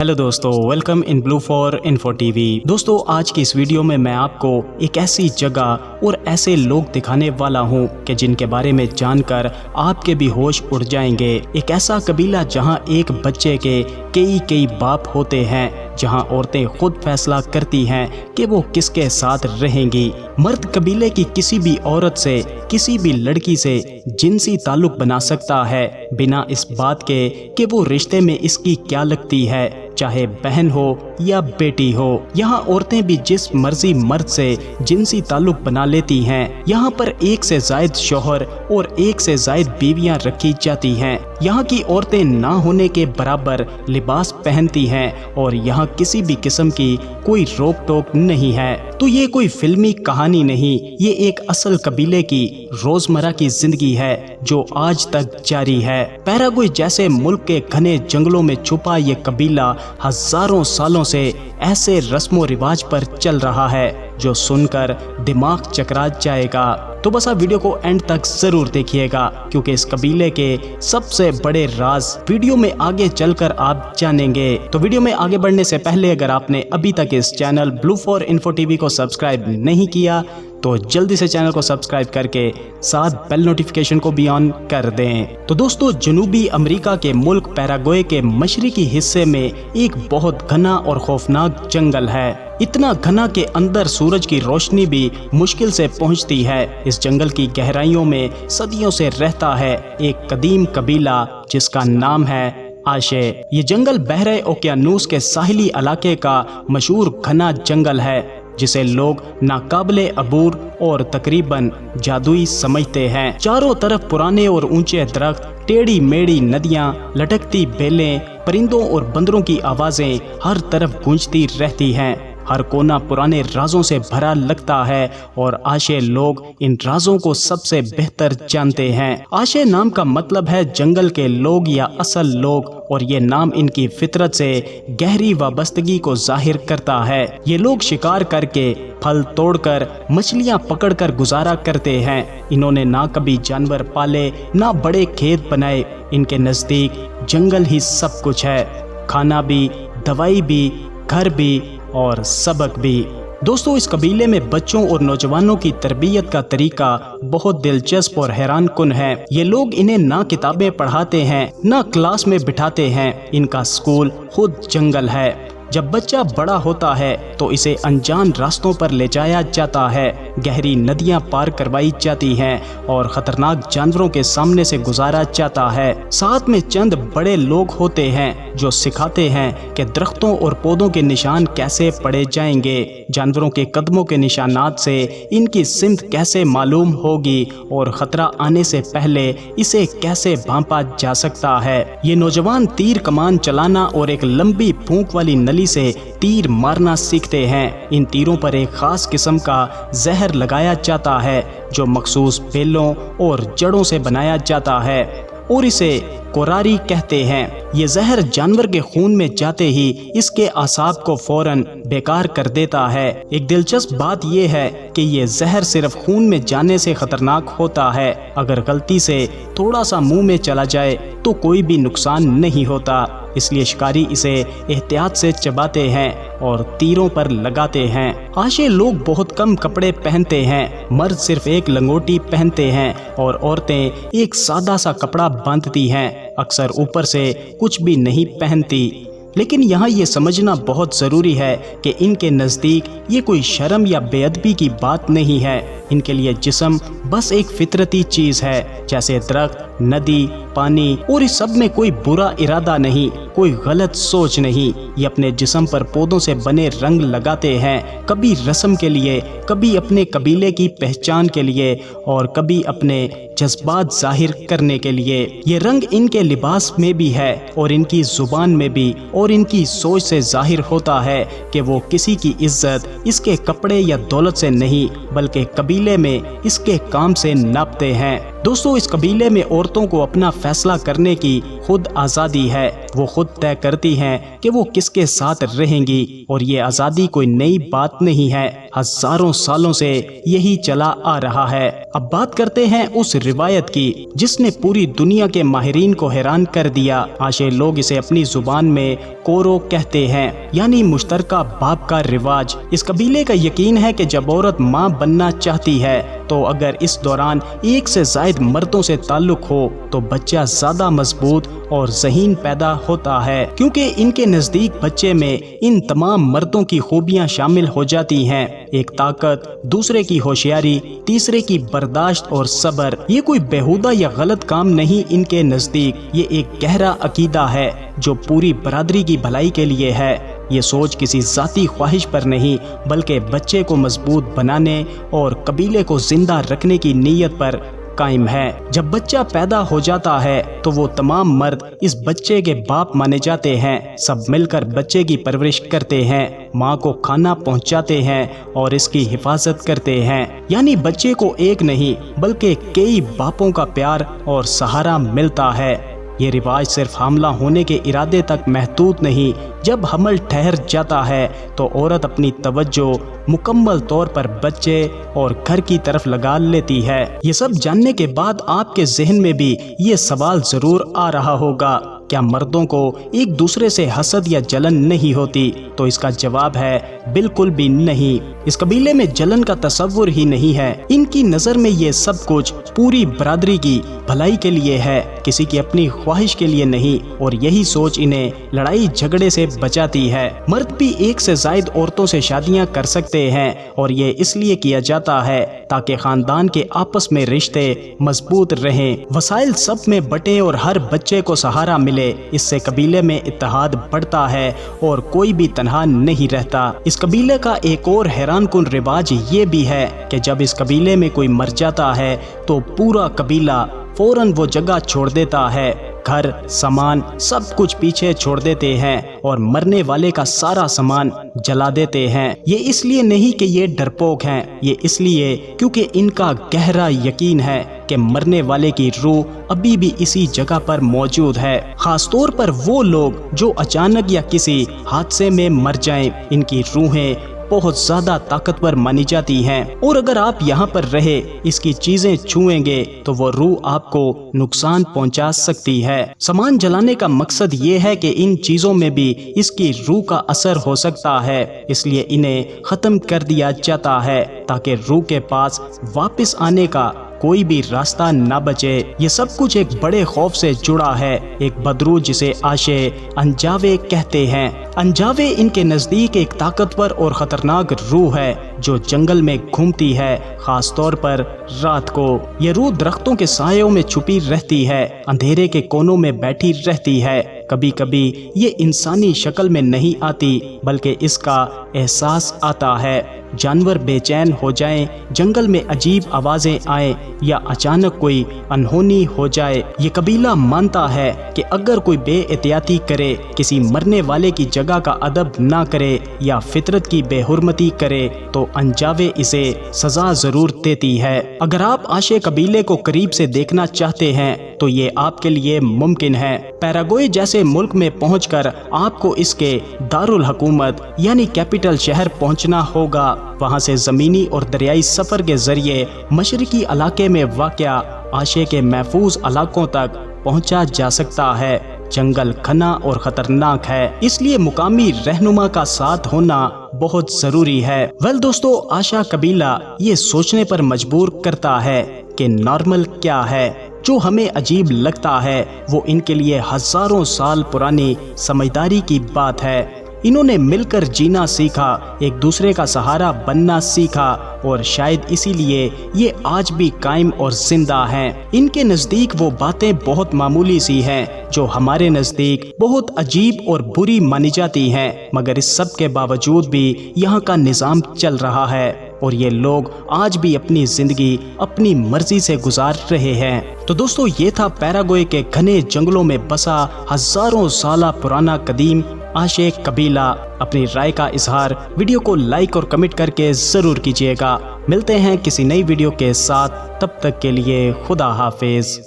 Hello दोस्तों, welcome in blue for info TV. दोस्तों, आज की इस वीडियो में मैं आपको एक ऐसी जगह और ऐसे लोग दिखाने वाला हूं कि जिनके बारे में जानकर आपके भी होश उड़ जाएंगे। एक ऐसा कबीला जहां एक बच्चे के कई बाप होते हैं, जहां औरतें खुद फैसला करती हैं कि वो किसके साथ रहेंगी। मर्द कबीले की किसी भी औरत से, किसी भी लड़की से जिनसी ताल्लुक बना सकता है बिना इस बात के कि वो रिश्ते में इसकी क्या लगती है, चाहे बहन हो या बेटी हो। यहाँ औरतें भी जिस मर्जी मर्द से जिनसी ताल्लुक बना लेती हैं। यहाँ पर एक से जायद शौहर और एक से जायद बीवियां रखी जाती हैं। यहाँ की औरतें ना होने के बराबर लिबास पहनती हैं और यहाँ किसी भी किस्म की कोई रोक टोक नहीं है। तो ये कोई फिल्मी कहानी नहीं, ये एक असल कबीले की रोजमर्रा की जिंदगी है जो आज तक जारी है। पैराग्वे जैसे मुल्क के घने जंगलों में छुपा ये कबीला हजारों सालों से ऐसे रस्मों रिवाज पर चल रहा है जो सुनकर दिमाग चकरा जाएगा। तो बस आप वीडियो को एंड तक जरूर देखिएगा, क्योंकि इस कबीले के सबसे बड़े राज वीडियो में आगे चलकर आप जानेंगे। तो वीडियो में आगे बढ़ने से पहले अगर आपने अभी तक इस channel blue for info TV को सब्सक्राइब नहीं किया तो जल्दी से चैनल को सब्सक्राइब करके साथ बेल नोटिफिकेशन को भी ऑन कर दें। तो दोस्तों, जनूबी अमेरिका के मुल्क पैराग्वे के मशरकी हिस्से में एक बहुत घना और खौफनाक जंगल है। इतना घना के अंदर सूरज की रोशनी भी मुश्किल से पहुंचती है। इस जंगल की गहराइयों में सदियों से रहता है एक कदीम कबीला जिसका नाम है आशे। ये जंगल बहरे ओकियानूस के साहिली इलाके का मशहूर घना जंगल है जिसे लोग नाकाबिले अबूर और तकरीबन जादुई समझते हैं। चारों तरफ पुराने और ऊंचे दरख्त, टेढ़ी मेढ़ी नदियां, लटकती बेलें, परिंदों और बंदरों की आवाजें हर तरफ गूंजती रहती हैं। हर कोना पुराने राजों से भरा लगता है और आशे लोग इन राजों को सबसे बेहतर जानते हैं। आशे नाम का मतलब है जंगल के लोग या असल लोग, और ये नाम इनकी फितरत से गहरी वाबस्तगी को जाहिर करता है। ये लोग शिकार करके, फल तोड़कर, मछलियां पकड़कर गुजारा करते हैं। इन्होंने ना कभी जानवर पाले, ना बड़े खेत बनाए। इनके नजदीक जंगल ही सब कुछ है, खाना भी, दवाई भी, घर भी और सबक भी। दोस्तों, इस कबीले में बच्चों और नौजवानों की तरबियत का तरीका बहुत दिलचस्प और हैरान कुन है। ये लोग इन्हें ना किताबें पढ़ाते हैं, ना क्लास में बिठाते हैं। इनका स्कूल खुद जंगल है। जब बच्चा बड़ा होता है तो इसे अनजान रास्तों पर ले जाया जाता है, गहरी नदियां पार करवाई जाती हैं और खतरनाक जानवरों के सामने से गुजारा जाता है। साथ में चंद बड़े लोग होते हैं जो सिखाते हैं कि दरख्तों और पौधों के निशान कैसे पड़े जाएंगे, जानवरों के कदमों के निशानात से इनकी सिमत कैसे मालूम होगी और खतरा आने से पहले इसे कैसे भांपा जा सकता है। ये नौजवान तीर कमान चलाना और एक लंबी फूंक वाली नली से तीर मारना सीखते हैं। इन तीरों पर एक खास किस्म का जहर लगाया जाता है जो मखसूस बेलों और जड़ों से बनाया जाता है और इसे कोरारी कहते हैं। ये जहर जानवर के खून में जाते ही इसके आसाब को फौरन बेकार कर देता है। एक दिलचस्प बात यह है कि ये जहर सिर्फ खून में जाने से खतरनाक होता है, अगर गलती से थोड़ा सा मुंह में चला जाए तो कोई भी नुकसान नहीं होता। इसलिए शिकारी इसे एहतियात से चबाते हैं और तीरों पर लगाते हैं। आशे लोग बहुत कम कपड़े पहनते हैं। मर्द सिर्फ एक लंगोटी पहनते हैं और औरतें एक सादा सा कपड़ा बांधती हैं, अक्सर ऊपर से कुछ भी नहीं पहनती। लेकिन यहाँ ये समझना बहुत ज़रूरी है कि इनके नज़दीक ये कोई शर्म या बेअदबी की बात नहीं है। इनके लिए जिस्म बस एक फितरती चीज़ है, जैसे दरख्त, नदी, पानी, और इस सब में कोई बुरा इरादा नहीं, कोई गलत सोच नहीं। ये अपने जिस्म पर पौधों से बने रंग लगाते हैं, कभी रस्म के लिए, कभी अपने कबीले की पहचान के लिए और कभी अपने जज्बात जाहिर करने के लिए। ये रंग इनके लिबास में भी है और इनकी जुबान में भी, और इनकी सोच से जाहिर होता है कि वो किसी की इज्जत इसके कपड़े या दौलत से नहीं बल्कि कबीले में इसके काम से नापते हैं। दोस्तों इस कबीले में औरतों को अपना फैसला करने की खुद आज़ादी है। वो खुद तय करती हैं कि वो किसके साथ रहेंगी और ये आज़ादी कोई नई बात नहीं है, हजारों सालों से यही चला आ रहा है। अब बात करते हैं उस रिवायत की जिसने पूरी दुनिया के माहिरीन को हैरान कर दिया। आशे लोग इसे अपनी जुबान में कोरो कहते हैं, यानी मुश्तरका बाप का रिवाज। इस कबीले का यकीन है कि जब औरत माँ बनना चाहती है तो अगर इस दौरान एक से जायद मर्दों से ताल्लुक हो तो बच्चा ज्यादा मजबूत और ज़हीन पैदा होता है, क्योंकि इनके नजदीक बच्चे में इन तमाम मर्दों की खूबियां शामिल हो जाती हैं। एक ताकत, दूसरे की होशियारी, तीसरे की बर्दाश्त और सब्र। ये कोई बेहुदा या गलत काम नहीं इनके नजदीक, ये एक गहरा अकीदा है जो पूरी बरादरी की भलाई के लिए है। ये सोच किसी जाती ख्वाहिश पर नहीं बल्कि बच्चे को मजबूत बनाने और कबीले को जिंदा रखने की नीयत पर कायम है। जब बच्चा पैदा हो जाता है तो वो तमाम मर्द इस बच्चे के बाप माने जाते हैं। सब मिलकर बच्चे की परवरिश करते हैं, माँ को खाना पहुँचाते हैं और इसकी हिफाजत करते हैं। यानी बच्चे को एक नहीं बल्कि कई बापों का प्यार और सहारा मिलता है। ये रिवाज सिर्फ हामला होने के इरादे तक महदूद नहीं, जब हमल ठहर जाता है तो औरत अपनी तवज्जो मुकम्मल तौर पर बच्चे और घर की तरफ लगा लेती है। ये सब जानने के बाद आपके जहन में भी ये सवाल जरूर आ रहा होगा, क्या मर्दों को एक दूसरे से हसद या जलन नहीं होती? तो इसका जवाब है बिल्कुल भी नहीं। इस कबीले में जलन का तस्वुर ही नहीं है। इनकी नज़र में ये सब कुछ पूरी बरादरी की भलाई के लिए है, किसी की अपनी ख्वाहिश के लिए नहीं, और यही सोच इन्हें लड़ाई झगड़े से बचाती है। मर्द भी एक से जायद औरतों से शादियां कर सकते हैं और ये इसलिए किया जाता है ताकि खानदान के आपस में रिश्ते मजबूत रहें, वसाइल सब में बटें और हर बच्चे को सहारा मिले। इससे कबीले में इत्तेहाद बढ़ता है और कोई भी तन्हा नहीं रहता। इस कबीले का एक और हैरानकुन रिवाज ये भी है कि जब इस कबीले में कोई मर जाता है तो पूरा कबीला फौरन वो जगह छोड़ देता है, घर, सामान सब कुछ पीछे छोड़ देते हैं और मरने वाले का सारा सामान जला देते हैं। ये इसलिए नहीं कि ये डरपोक हैं, ये इसलिए क्योंकि इनका गहरा यकीन है कि मरने वाले की रूह अभी भी इसी जगह पर मौजूद है। खास तौर पर वो लोग जो अचानक या किसी हादसे में मर जाएं, इनकी रूहें बहुत ज्यादा ताकतवर मानी जाती हैं और अगर आप यहाँ पर रहे इसकी चीजें छुएंगे तो वो रूह आपको नुकसान पहुँचा सकती है। सामान जलाने का मकसद ये है कि इन चीजों में भी इसकी रूह का असर हो सकता है, इसलिए इन्हें खत्म कर दिया जाता है ताकि रूह के पास वापस आने का कोई भी रास्ता ना बचे। ये सब कुछ एक बड़े खौफ से जुड़ा है, एक बदरू जिसे आशे अंजावे कहते हैं। अंजावे इनके नज़दीक एक ताकतवर और ख़तरनाक रूह है जो जंगल में घूमती है, खास तौर पर रात को। ये रूह दरख्तों के सायों में छुपी रहती है, अंधेरे के कोनों में बैठी रहती है। कभी कभी ये इंसानी शक्ल में नहीं आती बल्कि इसका एहसास आता है। जानवर बेचैन हो जाएं, जंगल में अजीब आवाज़ें आए या अचानक कोई अनहोनी हो जाए, ये कबीला मानता है कि अगर कोई बेएहतियाती करे, किसी मरने वाले की जगह का अदब ना करे या फितरत की बेहुरमती करे तो अंजावे इसे सजा ज़रूर देती है। अगर आप आशे कबीले को करीब से देखना चाहते हैं तो ये आपके लिए मुमकिन है। पैराग्वे जैसे मुल्क में पहुंचकर आपको इसके दारुल हुकूमत यानी कैपिटल शहर पहुंचना होगा। वहां से ज़मीनी और दरियाई सफ़र के ज़रिए मशरकी इलाके में वाक़या आशे के महफूज इलाकों तक पहुंचा जा सकता है। जंगल घना और ख़तरनाक है, इसलिए मुकामी रहनुमा का साथ होना बहुत ज़रूरी है। दोस्तों, आशा कबीला ये सोचने पर मजबूर करता है कि नॉर्मल क्या है। जो हमें अजीब लगता है वो इनके लिए हजारों साल पुरानी समझदारी की बात है। इन्होंने मिलकर जीना सीखा, एक दूसरे का सहारा बनना सीखा और शायद इसीलिए ये आज भी कायम और जिंदा हैं। इनके नज़दीक वो बातें बहुत मामूली सी हैं जो हमारे नज़दीक बहुत अजीब और बुरी मानी जाती हैं, मगर इस सब के बावजूद भी यहाँ का निज़ाम चल रहा है और ये लोग आज भी अपनी जिंदगी अपनी मर्जी से गुजार रहे हैं। तो दोस्तों, ये था पैराग्वे के घने जंगलों में बसा हजारों साल पुराना कदीम आशे कबीला। अपनी राय का इजहार वीडियो को लाइक और कमेंट करके ज़रूर कीजिएगा। ملتے ہیں کسی نئی ویڈیو کے ساتھ، تب تک کے لیے خدا حافظ۔